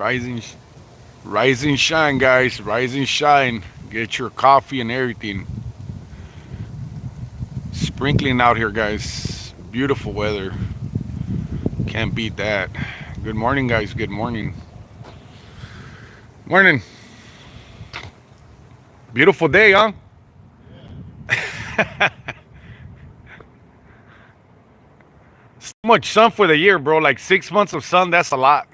Rising, rise and shine, guys. Rise and shine. Get your coffee and everything. Sprinkling out here, guys. Beautiful weather. Can't beat that. Good morning, guys. Good morning. Morning. Beautiful day, huh? So much sun for the year, bro. Like 6 months of sun, that's a lot.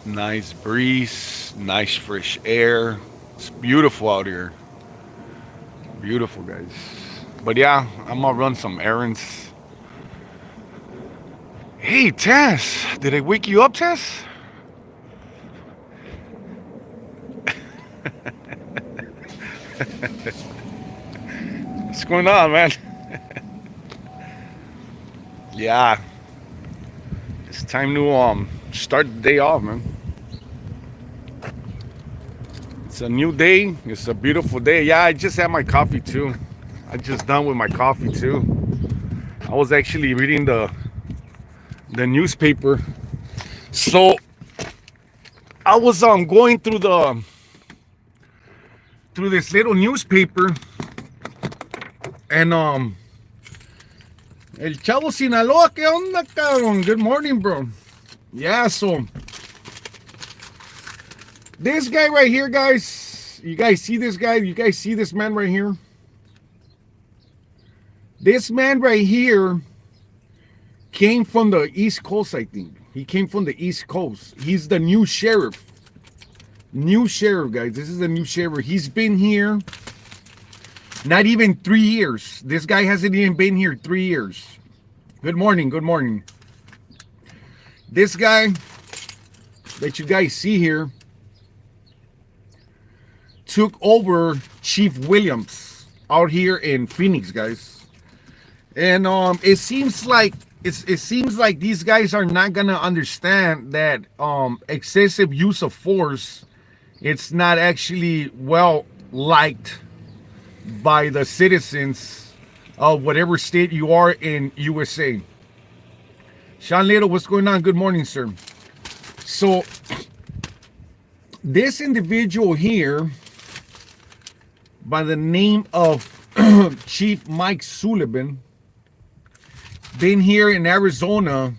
Nice breeze, nice fresh air. It's beautiful out here. Beautiful, guys. But yeah, I'm gonna run some errands. Hey, Tess, did I wake you up, Tess? What's going on, man? Yeah, it's time to start the day off, man. It's a new day. It's a beautiful day. Yeah, I just had my coffee too. I just done with my coffee too. I was actually reading the newspaper. So I was going through this little newspaper, and El Chavo Sinaloa, ¿qué onda, cabrón? Good morning, bro. Yeah, so this guy right here, guys. You guys see this guy? You guys see this man right here? This man right here came from the East Coast, I think. He came from the East Coast. He's the new sheriff. New sheriff, guys. This is the new sheriff. He's been here not even 3 years. This guy hasn't even been here 3 years. Good morning. Good morning. This guy that you guys see here took over Chief Williams out here in Phoenix, guys. And it seems like these guys are not gonna understand that excessive use of force, it's not actually well liked by the citizens of whatever state you are in USA. Sean Little, what's going on? Good morning, sir. So this individual here by the name of Chief Mike Sullivan, been here in Arizona,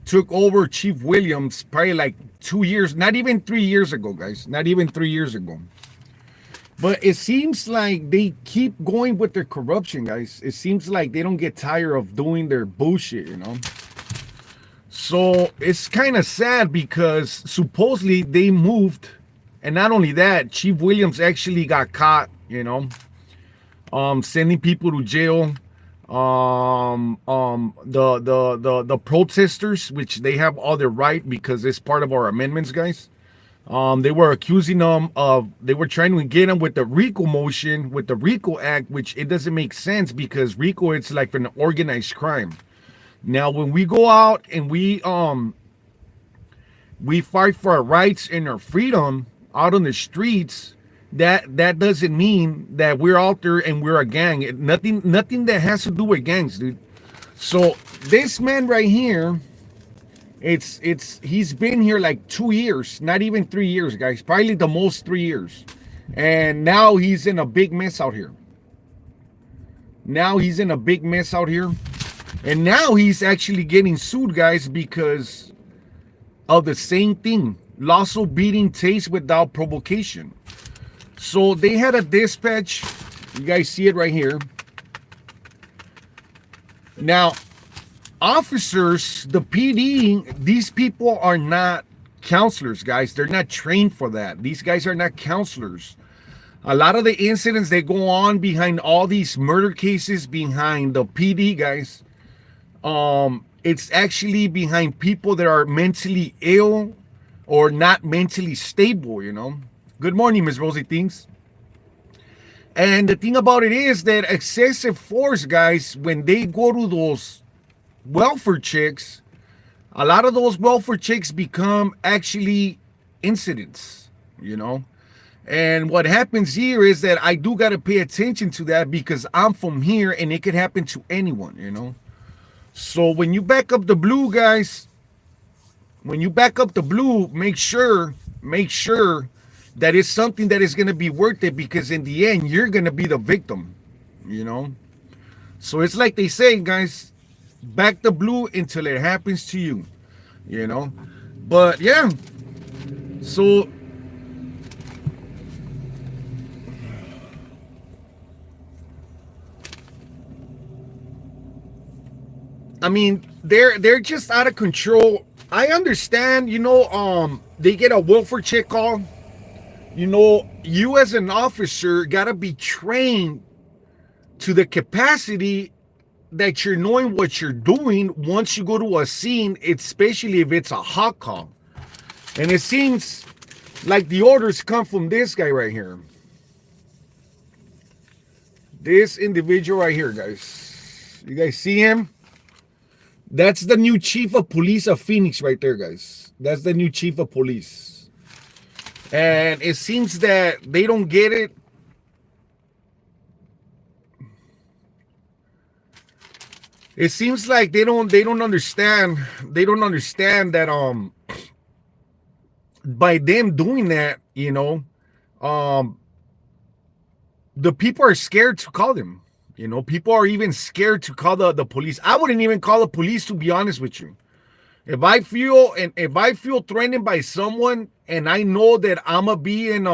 took over Chief Williams probably like 2 years, not even 3 years ago, guys. Not even 3 years ago. But it seems like they keep going with their corruption, guys. It seems like they don't get tired of doing their bullshit, you know? So it's kind of sad because supposedly they moved, and not only that, Chief Williams actually got caught, you know, sending people to jail. The protesters, which they have all their right because it's part of our amendments, guys. They were accusing them of, they were trying to get them with the RICO motion, with the RICO Act, which it doesn't make sense because RICO, it's like an organized crime. Now, when we go out and we fight for our rights and our freedom out on the streets, that doesn't mean that we're out there and we're a gang. Nothing that has to do with gangs, dude. So this man right here, he's been here like 2 years, not even 3 years, guys. Probably the most 3 years. And now he's in a big mess out here. And now he's actually getting sued, guys, because of the same thing. Lawful beating taste without provocation. So they had a dispatch. You guys see it right here. Now, officers, the PD, these people are not counselors, guys. They're not trained for that. These guys are not counselors. A lot of the incidents that go on behind all these murder cases behind the PD, guys, it's actually behind people that are mentally ill or not mentally stable, you know. Good morning, Miss Rosie Things. And the thing about it is that excessive force, guys, when they go to those welfare checks, a lot of those welfare checks become actually incidents, you know. And what happens here is that I do got to pay attention to that because I'm from here and it could happen to anyone, you know. So when you back up the blue, guys, when you back up the blue, make sure that it's something that is going to be worth it, because in the end, you're going to be the victim, you know. So it's like they say, guys, back the blue until it happens to you, you know. But yeah, so I mean, they're just out of control. I understand, you know, they get a welfare check call. You know, you as an officer gotta be trained to the capacity that you're knowing what you're doing once you go to a scene, especially if it's a hot call. And it seems like the orders come from this guy right here. This individual right here, guys. You guys see him? That's the new chief of police of Phoenix right there, guys. That's the new chief of police. And it seems that they don't get it. It seems like they don't understand. They don't understand that by them doing that, you know, the people are scared to call them. You know, people are even scared to call the police. I wouldn't even call the police, to be honest with you. If I feel threatened by someone and I know that I'm gonna be in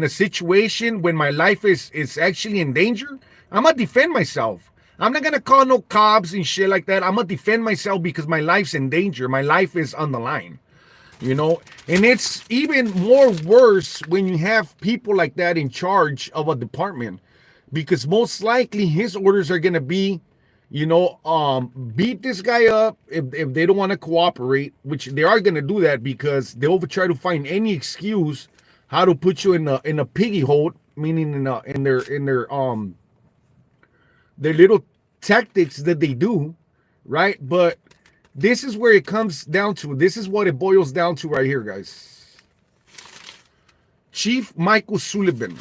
a situation when my life is actually in danger, I'm gonna defend myself. I'm not gonna call no cops and shit like that. I'm gonna defend myself because my life's in danger. My life is on the line. You know, and it's even more worse when you have people like that in charge of a department, because most likely his orders are going to be, you know, beat this guy up if they don't want to cooperate, which they are going to do that because they'll try to find any excuse how to put you in a piggy hole, meaning in their little tactics that they do, right? But this is where it comes down to. This is what it boils down to right here, guys. Chief Michael Sullivan.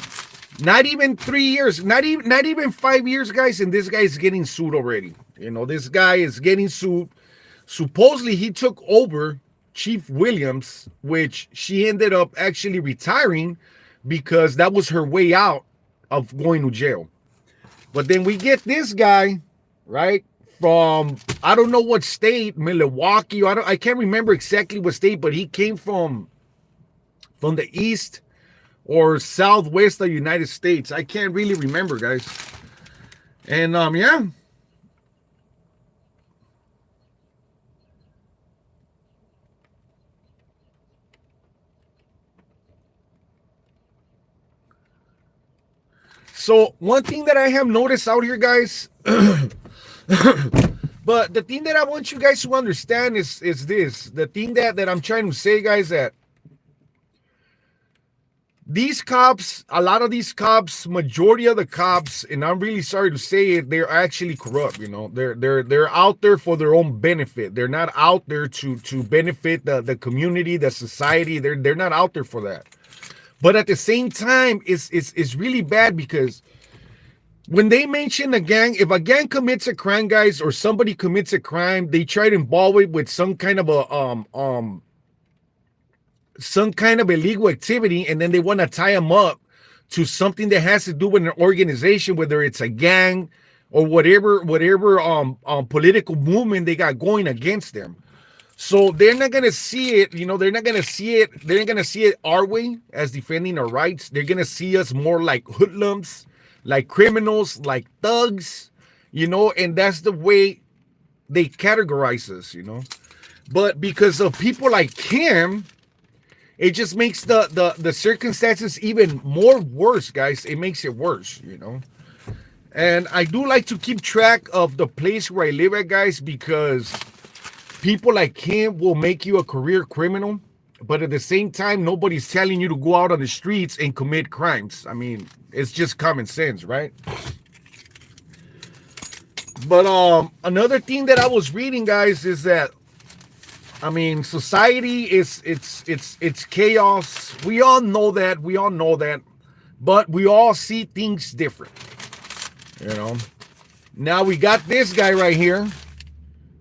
Not even 3 years, not even 5 years, guys, and this guy is getting sued already. You know, this guy is getting sued. Supposedly, he took over Chief Williams, which she ended up actually retiring because that was her way out of going to jail. But then we get this guy, right? From I don't know what state, Milwaukee. I can't remember exactly what state, but he came from the east or southwest of the United States. I can't really remember, guys. And yeah. So one thing that I have noticed out here, guys. But the thing that I want you guys to understand is this. The thing that I'm trying to say, guys, that these cops, a lot of these cops, majority of the cops, and I'm really sorry to say it, they're actually corrupt. You know, they're out there for their own benefit. They're not out there to benefit the community, the society. They're not out there for that. But at the same time, it's really bad because when they mention a gang, if a gang commits a crime, guys, or somebody commits a crime, they try to involve it with some kind of illegal activity, and then they want to tie them up to something that has to do with an organization, whether it's a gang or whatever political movement they got going against them. So they're not gonna see it, you know, they're not gonna see it our way as defending our rights. They're gonna see us more like hoodlums, like criminals, like thugs, you know, and that's the way they categorize us, you know. But because of people like him, it just makes the circumstances even more worse, guys. It makes it worse, you know. And I do like to keep track of the place where I live at, guys, because people like him will make you a career criminal, but at the same time, nobody's telling you to go out on the streets and commit crimes. I mean, it's just common sense, right? But another thing that I was reading, guys, is that I mean, society is it's chaos. We all know that. We all know that. But we all see things different. You know. Now we got this guy right here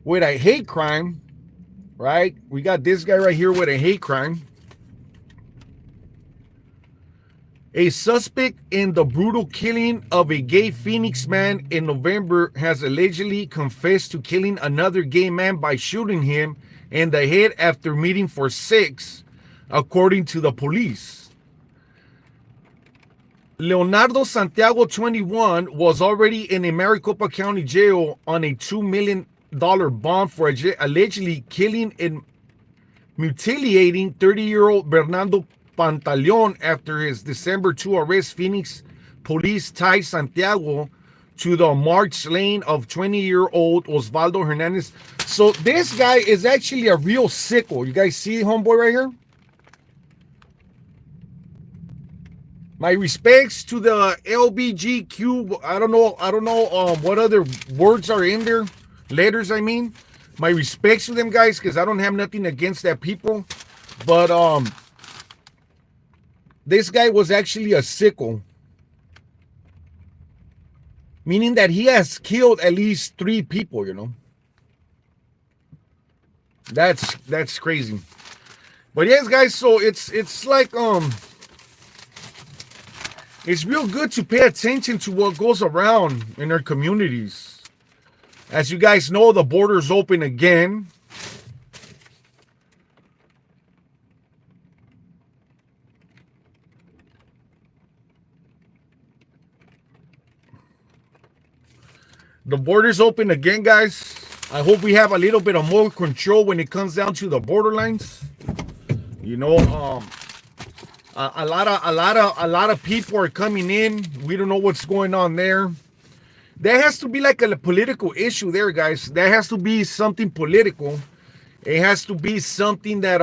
with a hate crime, right? We got this guy right here with a hate crime. A suspect in the brutal killing of a gay Phoenix man in November has allegedly confessed to killing another gay man by shooting him in the head after meeting for sex, according to the police. Leonardo Santiago, 21, was already in a Maricopa County jail on a $2 million bond for allegedly killing and mutilating 30-year-old Bernardo Pantaleon after his December 2 arrest. Phoenix police tied Santiago to the March slaying of 20-year-old Osvaldo Hernandez. So this guy is actually a real sicko. You guys see homeboy right here? My respects to the LBGQ. I don't know what other words are in there. Letters, I mean. My respects to them guys, because I don't have nothing against that people. But this guy was actually a sicko. Meaning that he has killed at least 3 people, you know. That's crazy. But yes, guys, so it's like it's real good to pay attention to what goes around in our communities. As you guys know, the border's open again. The border's open again, guys. I hope we have a little bit of more control when it comes down to the borderlines. You know, a lot of people are coming in. We don't know what's going on there. There has to be like a political issue there, guys. There has to be something political. It has to be something that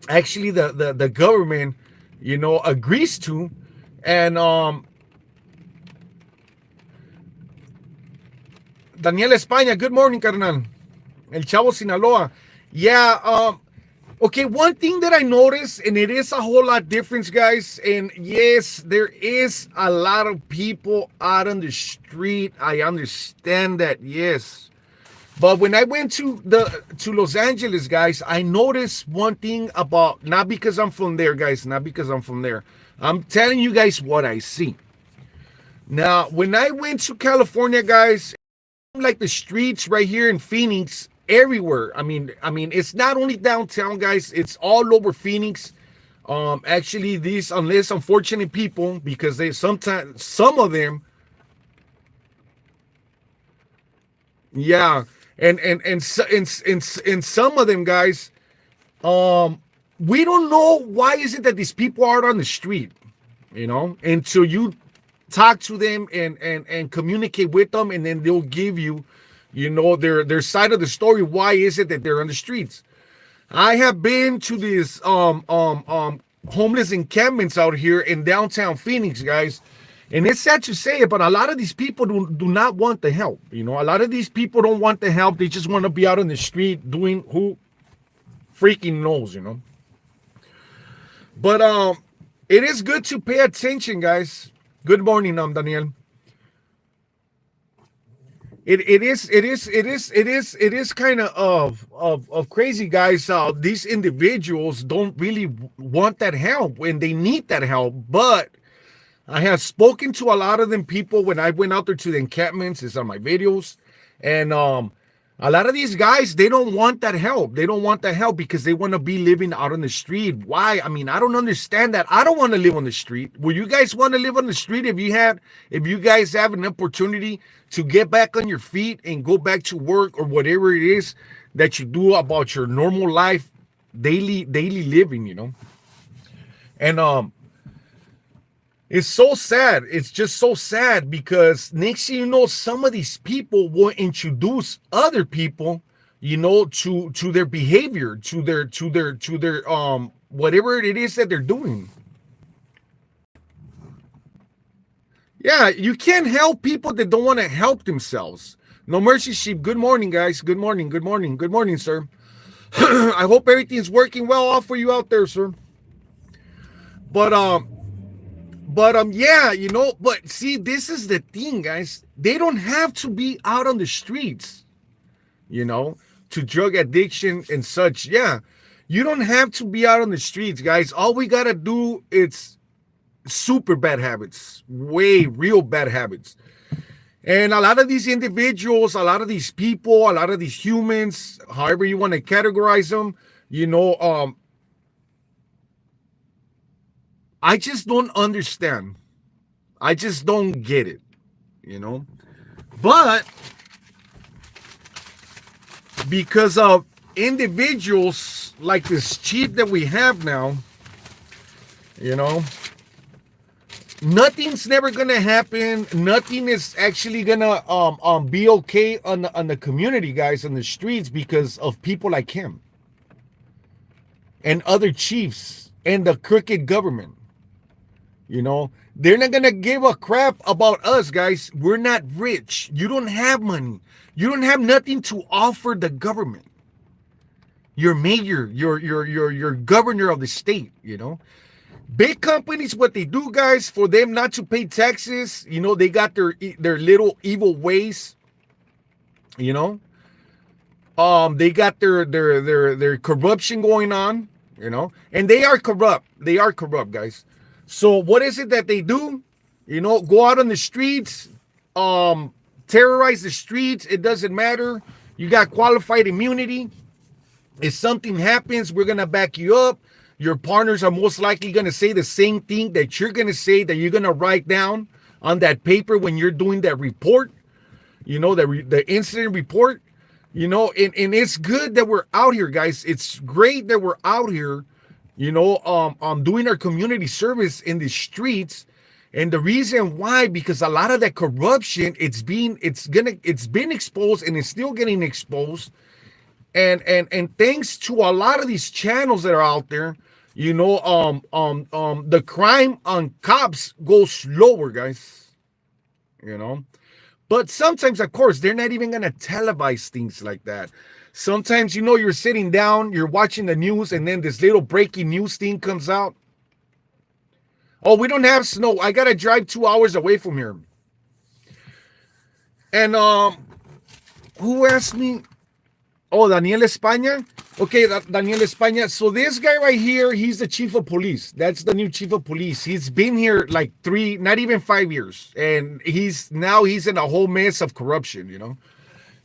actually the government, you know, agrees to. And Daniel España, good morning, carnal. El Chavo Sinaloa. Yeah, okay, one thing that I noticed, and it is a whole lot different, guys, and yes, there is a lot of people out on the street. I understand that, yes. But when I went to Los Angeles, guys, I noticed one thing about, not because I'm from there, guys, not because I'm from there. I'm telling you guys what I see. Now, when I went to California, guys, like the streets right here in Phoenix, everywhere. I mean, it's not only downtown, guys. It's all over Phoenix. Actually, these unless unfortunate people, because they sometimes some of them, yeah, and some of them, guys, we don't know why is it that these people are on the street, you know, until you talk to them and communicate with them, and then they'll give you, you know, their side of the story. Why is it that they're on the streets? I have been to these homeless encampments out here in downtown Phoenix, guys, and it's sad to say it, but a lot of these people do not want the help. You know, a lot of these people don't want the help. They just want to be out on the street doing who freaking knows, you know. But it is good to pay attention, guys. Good morning, Daniel. It is kind of crazy, guys. These individuals don't really want that help when they need that help. But I have spoken to a lot of them people when I went out there to the encampments. It's on my videos, and a lot of these guys, they don't want that help. They don't want that help because they want to be living out on the street. Why? I mean, I don't understand that. I don't want to live on the street. Will you guys want to live on the street if you guys have an opportunity to get back on your feet and go back to work or whatever it is that you do about your normal life, daily living, you know? And it's so sad. It's just so sad because next thing you know, some of these people will introduce other people, you know, to their behavior, to their whatever it is that they're doing. Yeah, you can't help people that don't want to help themselves. No Mercy Sheep. Good morning, guys. Good morning, sir. I hope everything's working well off for you out there, sir. But yeah, but see, this is the thing, guys. They don't have to be out on the streets, you know, to drug addiction and such. Yeah, you don't have to be out on the streets, guys. All we gotta do is super bad habits, way real bad habits. And a lot of these individuals, a lot of these people, a lot of these humans, however you want to categorize them, I just don't understand. I just don't get it, you know. But because of individuals like this chief that we have now, you know, nothing's never gonna happen. Nothing is actually gonna be okay on the community, guys, on the streets because of people like him and other chiefs and the crooked government. You know, they're not gonna give a crap about us, guys. We're not rich. You don't have money. You don't have nothing to offer the government. Your mayor, your governor of the state, you know. Big companies, what they do, guys, for them not to pay taxes, you know, they got their little evil ways, you know. They got their corruption going on, you know, and they are corrupt. They are corrupt, guys. So what is it that they do? You know, go out on the streets, terrorize the streets. It doesn't matter. You got qualified immunity. If something happens, we're gonna back you up. Your partners are most likely going to say the same thing that you're going to say, that you're going to write down on that paper when you're doing that report, you know, the incident report, you know, and it's good that we're out here, guys. It's great that we're out here, you know, doing our community service in the streets. And the reason why, because a lot of that corruption, it's been exposed and it's still getting exposed. And thanks to a lot of these channels that are out there, you know, the crime on cops goes slower, guys, you know. But sometimes, of course, they're not even gonna televise things like that. Sometimes, you know, you're sitting down, you're watching the news, and then this little breaking news thing comes out. Oh, we don't have snow. I gotta drive 2 hours away from here. And who asked me? Oh, Daniel España. Okay, Daniel España. So this guy right here, he's the chief of police. That's the new chief of police. He's been here like not even 5 years, and he's in a whole mess of corruption, you know.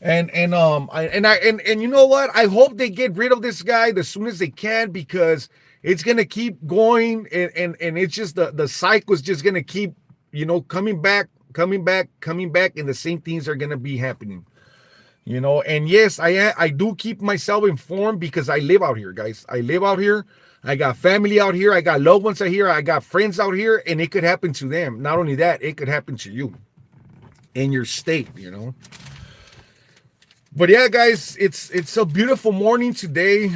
And you know what? I hope they get rid of this guy as soon as they can, because it's gonna keep going, and it's just the cycle is just gonna keep, you know, coming back, and the same things are gonna be happening. You know, and yes, I do keep myself informed because I live out here, guys. I live out here. I got family out here. I got loved ones out here. I got friends out here, and it could happen to them. Not only that, it could happen to you in your state, you know. But yeah, guys, it's a beautiful morning today.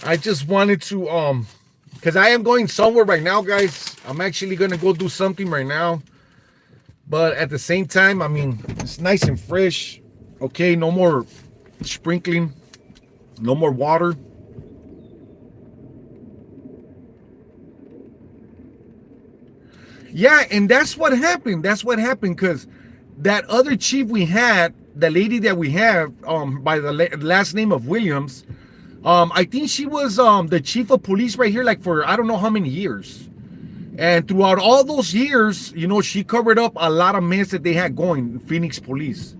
I just wanted to because I am going somewhere right now, guys. I'm actually gonna go do something right now. But at the same time, I mean, it's nice and fresh. Okay, no more sprinkling, no more water. Yeah, and that's what happened. That's what happened, because that other chief we had, the lady that we have, by the last name of Williams, I think she was the chief of police right here, like for I don't know how many years. And throughout all those years, you know, she covered up a lot of mess that they had going, Phoenix police.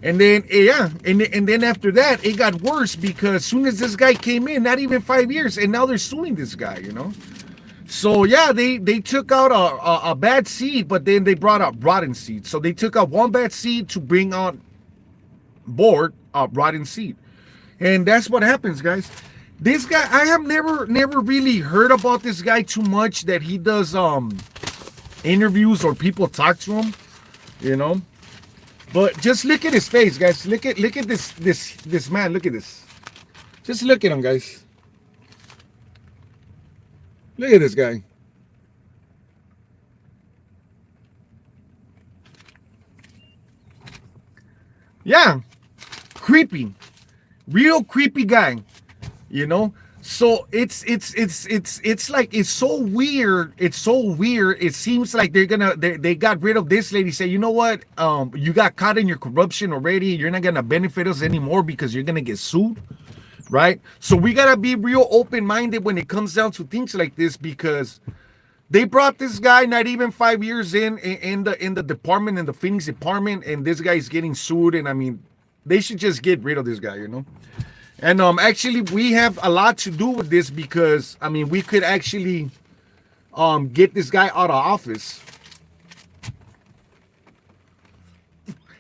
And then, yeah, and then after that, it got worse, because as soon as this guy came in, not even 5 years, and now they're suing this guy, you know. So yeah, they took out a bad seed, but then they brought up rotten seed. So they took out one bad seed to bring on board a rotten seed. And that's what happens, guys. This guy, I have never really heard about this guy too much, that he does interviews or people talk to him, you know. But just look at his face, guys. Look at this man. Look at this. Just look at him, guys. Look at this guy. Yeah. creepy, real creepy guy, you know. So it's like it's so weird. It's so weird. It seems like they got rid of this lady. Say, you know what? You got caught in your corruption already. You're not gonna benefit us anymore because you're gonna get sued, right? So we gotta be real open-minded when it comes down to things like this, because they brought this guy not even 5 years in the department, in the Phoenix department, and this guy is getting sued. And I mean, they should just get rid of this guy, you know. And actually, we have a lot to do with this, because I mean, we could actually get this guy out of office.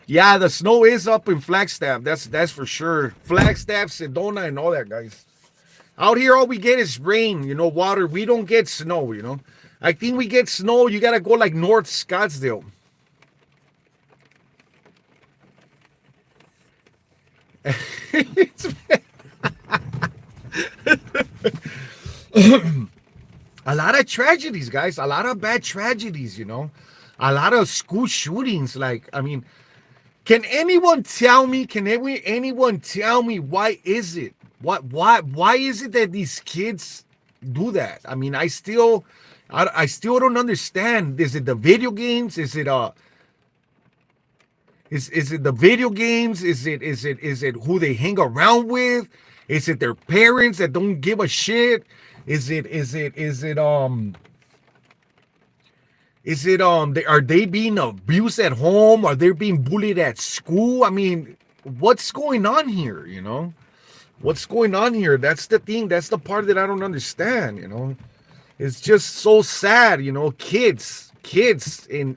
Yeah, the snow is up in Flagstaff. That's for sure. Flagstaff, Sedona, and all that, guys. Out here, all we get is rain, you know, water. We don't get snow, you know. I think we get snow. You gotta go like North Scottsdale. A lot of tragedies, guys. A lot of bad tragedies, you know. A lot of school shootings. Like, I mean, can anyone tell me? Anyone tell me why is it? Why is it that these kids do that? I mean, I still don't understand. Is it the video games? Is it is it the video games? Is it who they hang around with? Is it their parents that don't give a shit? Are they being abused at home? Are they being bullied at school? I mean, what's going on here, you know? What's going on here? That's the thing. That's the part that I don't understand, you know? It's just so sad, you know, kids in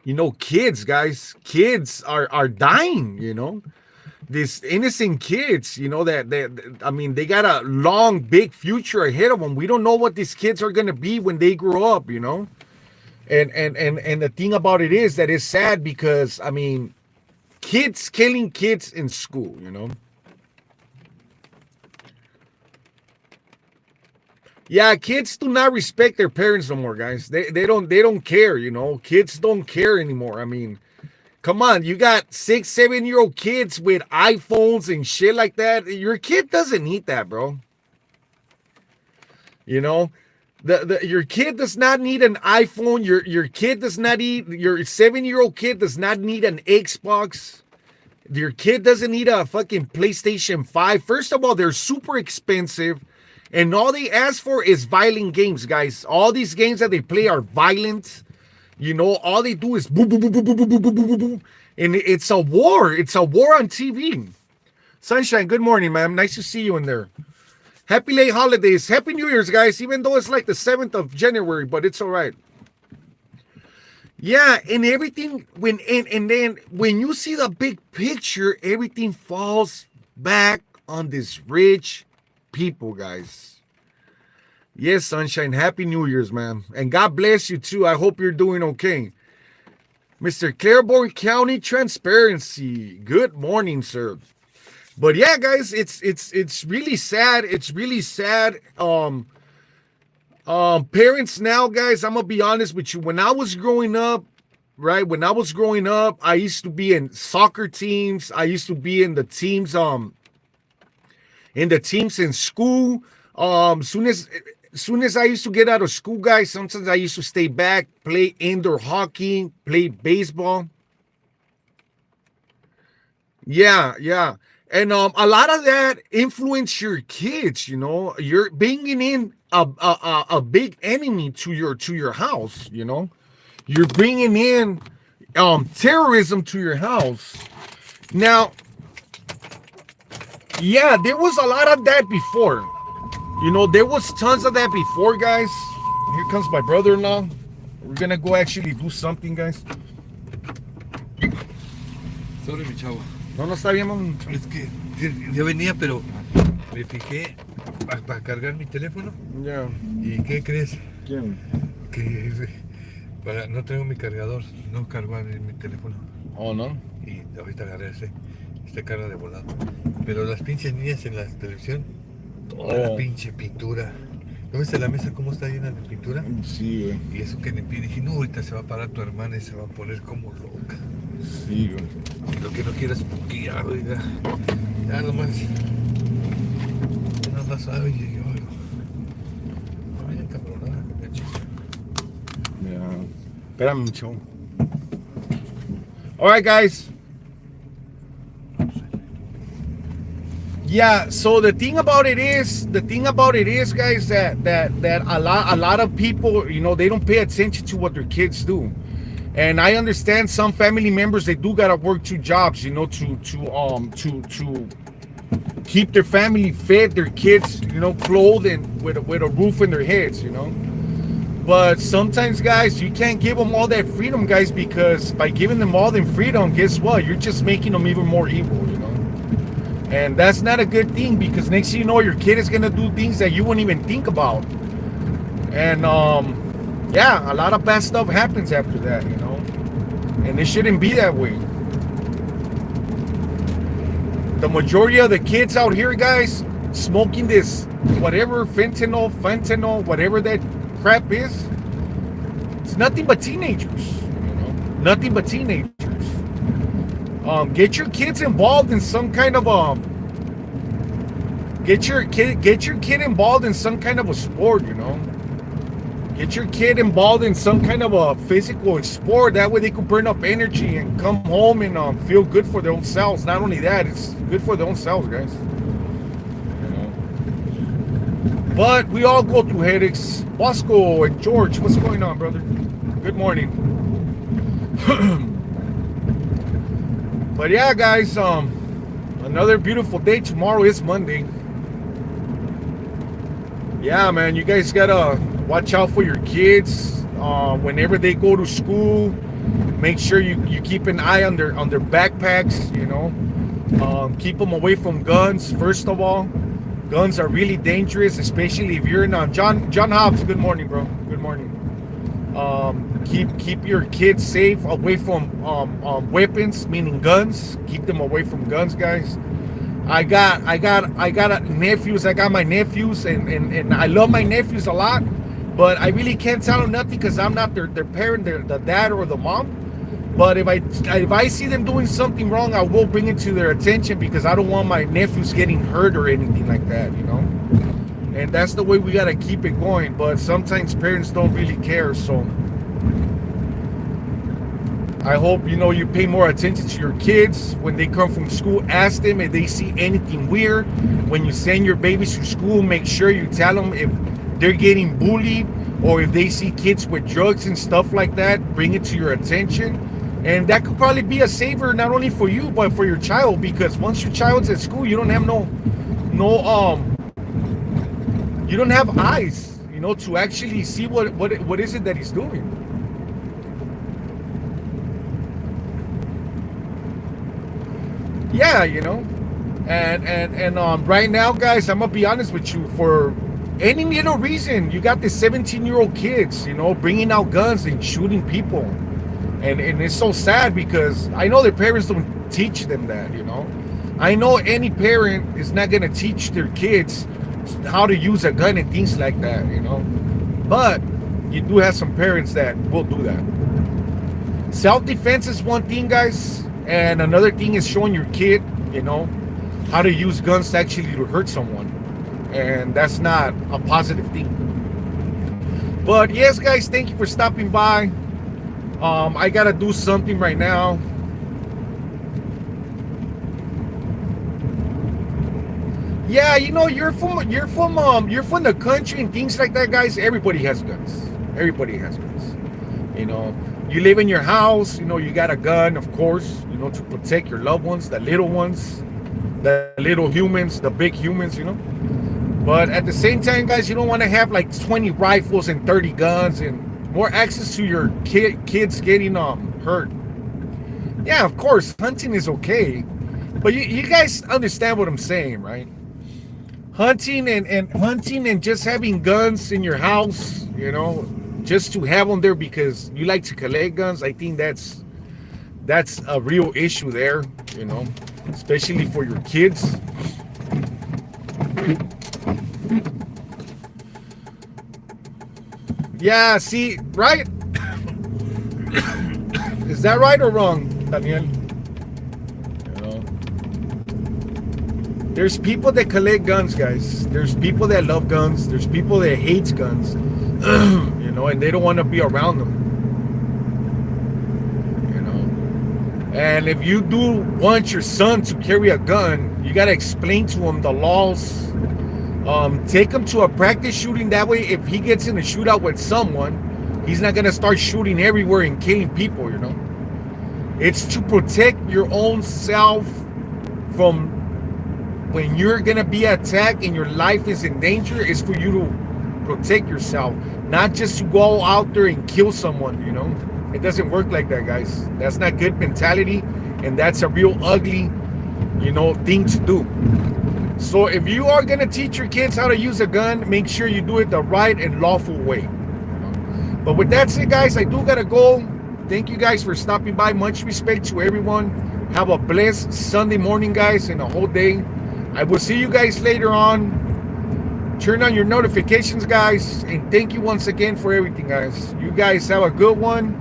you know, kids, guys, kids are dying, you know. These innocent kids, you know, that I mean, they got a long, big future ahead of them. We don't know what these kids are gonna be when they grow up, you know. And the thing about it is that it's sad, because I mean, kids killing kids in school, you know. Yeah, kids do not respect their parents no more, guys. They don't care, you know. Kids don't care anymore. I mean, come on, you got 6, 7-year-old kids with iPhones and shit like that. Your kid doesn't need that, bro. You know, your kid does not need an iPhone. Your kid does not need, your 7-year-old kid does not need an Xbox. Your kid doesn't need a fucking PlayStation 5. First of all, they're super expensive. And all they ask for is violent games, guys. All these games that they play are violent. You know, all they do is boom, boom, boom, boom, boom, boom, boom, boom, boom, boom. And it's a war. It's a war on TV. Sunshine, good morning, ma'am. Nice to see you in there. Happy late holidays. Happy New Year's, guys. Even though it's like the 7th of January, but it's all right. Yeah, and everything, and then when you see the big picture, everything falls back on this rich people, guys. Yes, Sunshine, happy New Year's, man, and God bless you too. I hope you're doing okay. Mr. Claiborne County Transparency, good morning, sir. But yeah, guys, it's really sad. It's really sad. Parents now, guys, I'm gonna be honest with you. When I was growing up, right, I used to be in soccer teams. I used to be in the teams in school. Soon as I used to get out of school, guys, sometimes I used to stay back, play indoor hockey, play baseball. Yeah. And a lot of that influence your kids, you know. You're bringing in a big enemy to your house, you know. You're bringing in terrorism to your house. Now, yeah, there was a lot of that before. You know, there was tons of that before, guys. Here comes my brother-in-law. We're gonna go actually do something, guys. Sorry, mi chavo. No está bien, man. Es que yo venía, pero me fijé para cargar mi teléfono. Yeah. ¿Y qué crees? ¿Quién? Que no tengo mi cargador, no cargar en mi teléfono. Oh, no. Y ahorita agarré este carga de volado. Pero las pinches niñas en la televisión, toda la pinche pintura, ¿No viste la mesa cómo está llena de pintura? Sí, güey. Y eso que limpié, dije, no, ahorita se va a parar tu hermana y se va a poner como loca. Sí, güey. Y lo que no quieras poquillar, oiga. Ya nomás. Nada más suave y yo. Ay, cabronada, Yeah. Espérame, mucho. All right, guys. Yeah, so the thing about it is, guys, that a lot of people, you know, they don't pay attention to what their kids do. And I understand some family members, they do gotta work 2 jobs, you know, to keep their family fed, their kids, you know, clothed and with a roof in their heads, you know. But sometimes, guys, you can't give them all that freedom, guys, because by giving them all that freedom, guess what? You're just making them even more evil, you know. And that's not a good thing, because next thing you know, your kid is gonna do things that you wouldn't even think about. And yeah, a lot of bad stuff happens after that, you know. And it shouldn't be that way. The majority of the kids out here, guys, smoking this whatever fentanyl, whatever that crap is, it's nothing but teenagers, you know. Nothing but teenagers. Get your kids involved in some kind of get your kid involved in some kind of a sport, you know. Get your kid involved in some kind of a physical sport. That way they can burn up energy and come home and feel good for their own selves. Not only that, it's good for their own selves, guys. You know. But we all go through headaches. Bosco and George, what's going on, brother? Good morning. But yeah, guys, another beautiful day. Tomorrow is Monday. Yeah, man, you guys gotta watch out for your kids. Whenever they go to school, make sure you keep an eye on their backpacks, you know. Keep them away from guns, first of all. Guns are really dangerous, especially if you're in John Hobbs, good morning, bro. Good morning. Keep your kids safe away from weapons, meaning guns. Keep them away from guns, guys. I got nephews. I got my nephews, and I love my nephews a lot, but I really can't tell them nothing because I'm not their parent, the dad or the mom. But if I see them doing something wrong, I will bring it to their attention, because I don't want my nephews getting hurt or anything like that, you know. And that's the way we gotta keep it going. But sometimes parents don't really care, so I hope, you know, you pay more attention to your kids when they come from school. Ask them if they see anything weird. When you send your babies to school, make sure you tell them if they're getting bullied or if they see kids with drugs and stuff like that. Bring it to your attention. And that could probably be a saver, not only for you, but for your child, because once your child's at school, you don't have you don't have eyes, you know, to actually see what is it that he's doing. Yeah, you know. And right now, guys, I'm gonna be honest with you. For any little reason, you got the 17-year-old kids, you know, bringing out guns and shooting people, and it's so sad, because I know their parents don't teach them that, you know. I know any parent is not gonna teach their kids how to use a gun and things like that, you know. But you do have some parents that will do that. Self-defense is one thing, guys, and another thing is showing your kid, you know, how to use guns to actually to hurt someone, and that's not a positive thing. But yes, guys, thank you for stopping by. I gotta do something right now. Yeah, you know, you're from the country and things like that, guys. Everybody has guns. Everybody has guns. You know, you live in your house, you know, you got a gun, of course, you know, to protect your loved ones, the little ones, the little humans, the big humans, you know. But at the same time, guys, you don't want to have like 20 rifles and 30 guns and more access to your kids getting hurt. Yeah, of course, hunting is okay, but you guys understand what I'm saying, right? Hunting and just having guns in your house, you know, just to have them there because you like to collect guns, I think that's a real issue there, you know, especially for your kids. Yeah, see, right? Is that right or wrong, Daniel? You know, there's people that collect guns, guys. There's people that love guns. There's people that hate guns. You know, and they don't want to be around them. You know, and if you do want your son to carry a gun, you gotta explain to him the laws. Take him to a practice shooting. That way, if he gets in a shootout with someone, he's not gonna start shooting everywhere and killing people. You know, it's to protect your own self from when you're gonna be attacked and your life is in danger. Is for you to protect yourself, not just to go out there and kill someone. You know, it doesn't work like that, guys. That's not good mentality, and that's a real ugly, you know, thing to do. So if you are gonna teach your kids how to use a gun, make sure you do it the right and lawful way. But with that said, guys, I do gotta go. Thank you guys for stopping by. Much respect to everyone. Have a blessed Sunday morning, guys, and a whole day. I will see you guys later on. Turn on your notifications, guys, and thank you once again for everything, guys. You guys have a good one,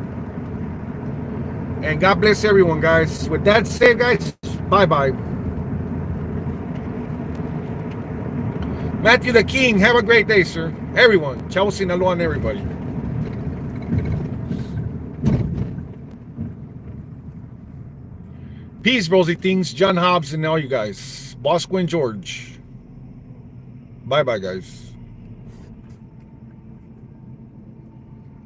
and God bless everyone, guys. With that said, guys, bye-bye. Matthew the King, have a great day, sir. Everyone, Chavo Sinaloa and everybody. Peace, Rosie Things, John Hobbs, and all you guys. Bosco and George. Bye-bye, guys.